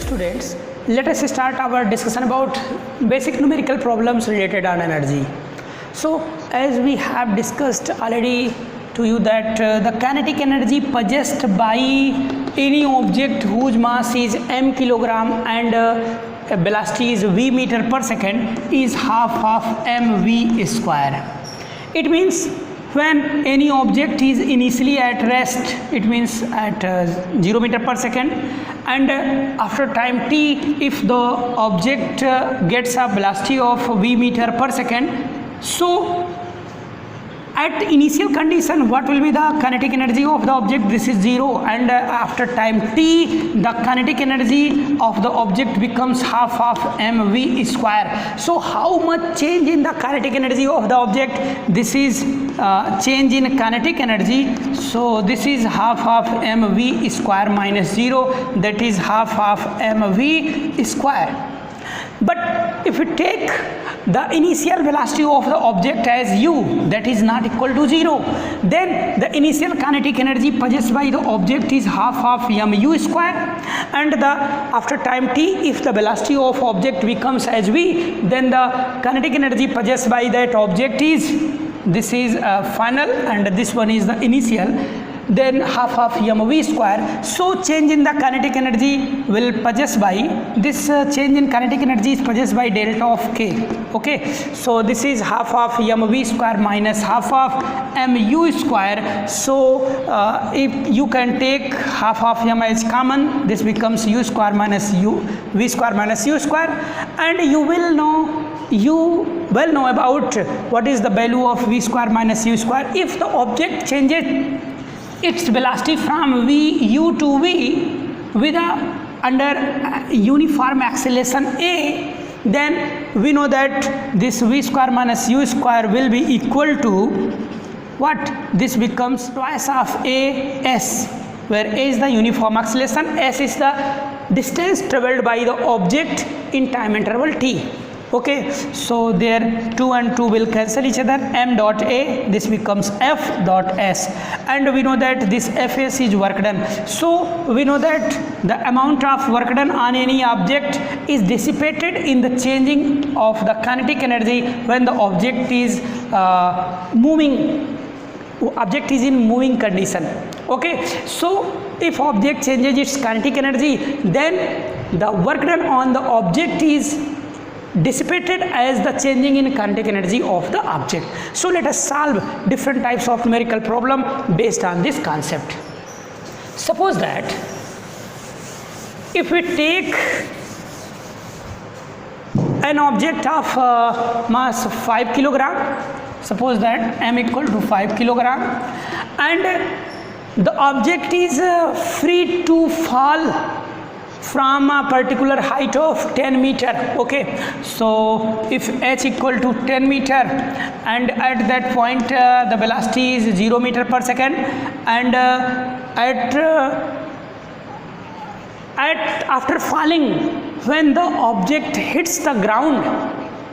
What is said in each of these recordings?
students, let us start our discussion about basic numerical problems related on energy. So as we have discussed already to you that the kinetic energy possessed by any object whose mass is m kilogram and velocity is v meter per second is half of mv square. It means when any object is initially at rest, it means at 0 meter per second, and after time t, if the object gets a velocity of v meter per second, so at initial condition what will be the kinetic energy of the object? This is 0, and after time t the kinetic energy of the object becomes half of mv square. So how much change in the kinetic energy of the object? This is change in kinetic energy, so this is half of mv square minus 0, that is half of mv square. But if we take the initial velocity of the object as u, that is not equal to 0, then the initial kinetic energy possessed by the object is half of mu square, and after time t, if the velocity of object becomes as v, then the kinetic energy possessed by that object is, this is final and this one is the initial, then half of mv square. So change in the kinetic energy will possessed by this change in kinetic energy is possessed by delta of k. Okay, so this is half of mv square minus half of mu square. So if you can take half of m as common, this becomes u square minus v square minus u square, and you will know about what is the value of v square minus u square. If the object changes its velocity from u to v with under uniform acceleration a, then we know that this v square minus u square will be equal to what? This becomes twice of a s, where a is the uniform acceleration, s is the distance travelled by the object in time interval t. Okay, so there 2 and 2 will cancel each other, m dot a, this becomes f dot s, and we know that this fs is work done. So we know that the amount of work done on any object is dissipated in the changing of the kinetic energy when the object is object is in moving condition. Okay, so if object changes its kinetic energy, then the work done on the object is dissipated as the changing in kinetic energy of the object. So let us solve different types of numerical problem based on this concept. Suppose that if we take an object of mass 5 kilogram, suppose that m equal to 5 kilogram, and the object is free to fall from a particular height of 10 meter. Okay, so if h equal to 10 meter, and at that point the velocity is 0 meter per second, and after falling, when the object hits the ground,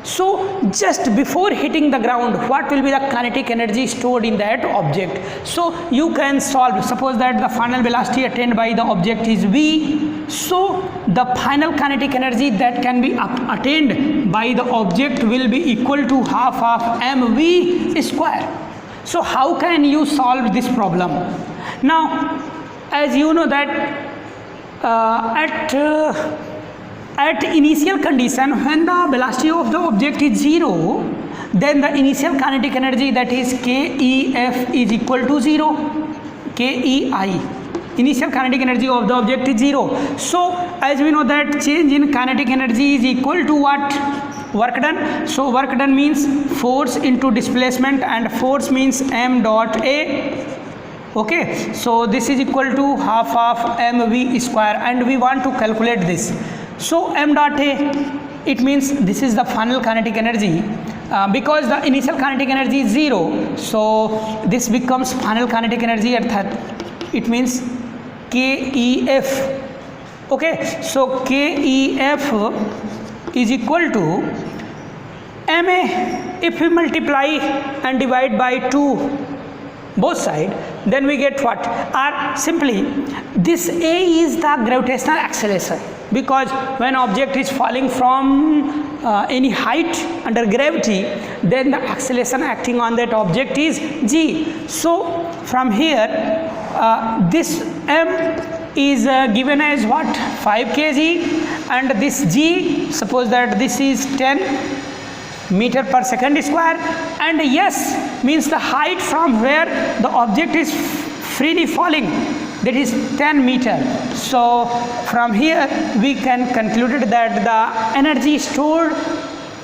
so just before hitting the ground, what will be the kinetic energy stored in that object? So you can solve. Suppose that the final velocity attained by the object is v, so the final kinetic energy that can be attained by the object will be equal to half of mv square. So how can you solve this problem? Now, as you know that at initial condition, when the velocity of the object is 0, then the initial kinetic energy, that is KEF, is equal to 0. KEI, initial kinetic energy of the object is 0. So as we know that change in kinetic energy is equal to what? Work done. So work done means force into displacement, and force means m dot a. Okay, so this is equal to half of mv square, and we want to calculate this. So m dot a, it means this is the final kinetic energy, because the initial kinetic energy is 0, so this becomes final kinetic energy at that, it means KEF. Okay, so KEF is equal to ma. If we multiply and divide by 2 both sides, then we get what? Or simply, this a is the gravitational acceleration. because when object is falling from any height under gravity, then the acceleration acting on that object is g. So from here this m is given as what, 5 kg, and this g, suppose that this is 10 meter per second square, and s means the height from where the object is freely falling, that is 10 meter. So from here we can conclude that the energy stored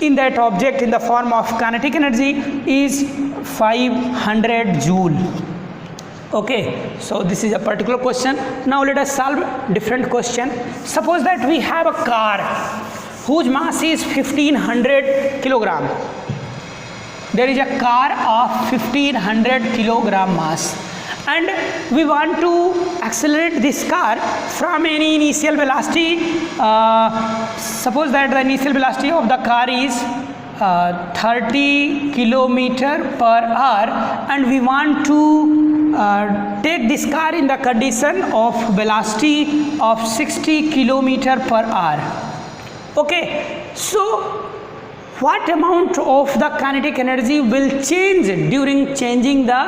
in that object in the form of kinetic energy is 500 joule. Okay, so this is a particular question. Now let us solve different question. Suppose that we have a car whose mass is 1500 kilogram. There is a car of 1500 kilogram mass, and we want to accelerate this car from any initial velocity. Suppose that the initial velocity of the car is 30 kilometer per hour, and we want to take this car in the condition of velocity of 60 kilometer per hour. Okay, so what amount of the kinetic energy will change during changing the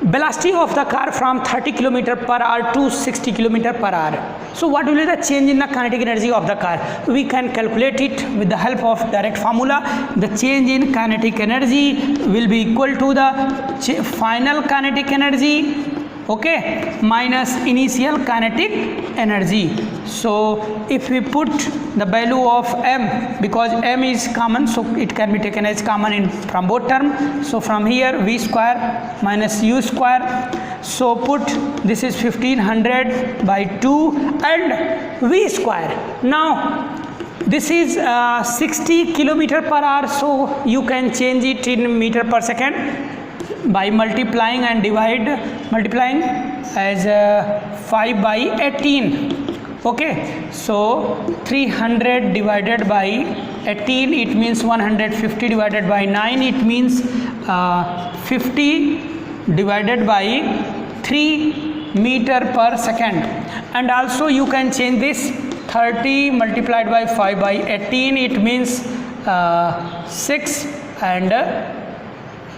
velocity of the car from 30 km per hour to 60 km per hour? So what will be the change in the kinetic energy of the car? We can calculate it with the help of direct formula. The change in kinetic energy will be equal to the final kinetic energy, okay, minus initial kinetic energy. So if we put the value of m, because m is common, so it can be taken as common in from both terms. So from here v square minus u square, so put this is 1500 by 2 and v square. Now this is 60 kilometer per hour, so you can change it in meter per second by multiplying and multiplying as 5 by 18. Okay, so 300 divided by 18, it means 150 divided by 9, it means 50 divided by 3 meter per second. And also you can change this 30 multiplied by 5 by 18, it means 6, and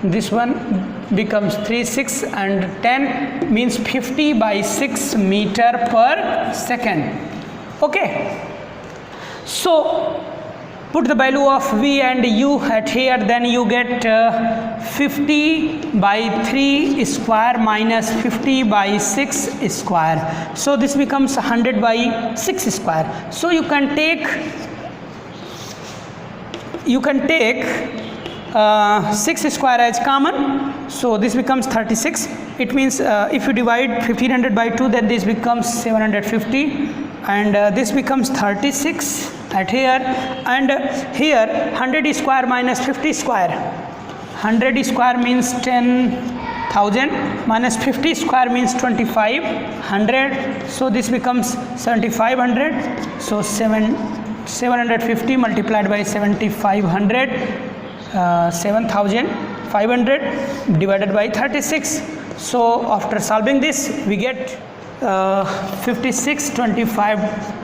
this one becomes 3, 6 and 10 means 50 by 6 meter per second. Okay, so put the value of v and u at here, then you get 50 by 3 square minus 50 by 6 square. So this becomes 100 by 6 square. So you can take 6 square as common, so this becomes 36. It means if you divide 1500 by 2, then this becomes 750, and this becomes 36 at here, and here 100 square minus 50 square. 100 square means 10,000 minus 50 square means 2500, so this becomes 7500. So 750 multiplied by 7500, 7500 divided by 36. So after solving this we get 56 25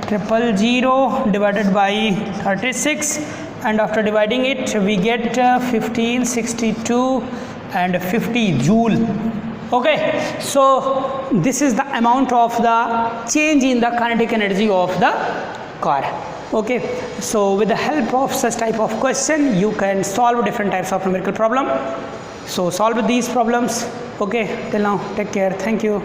000 divided by 36, and after dividing it we get 1562 and 50 joule. Okay, so this is the amount of the change in the kinetic energy of the car. Okay, so with the help of such type of question you can solve different types of numerical problem. So solve these problems. Okay, till now take care, thank you.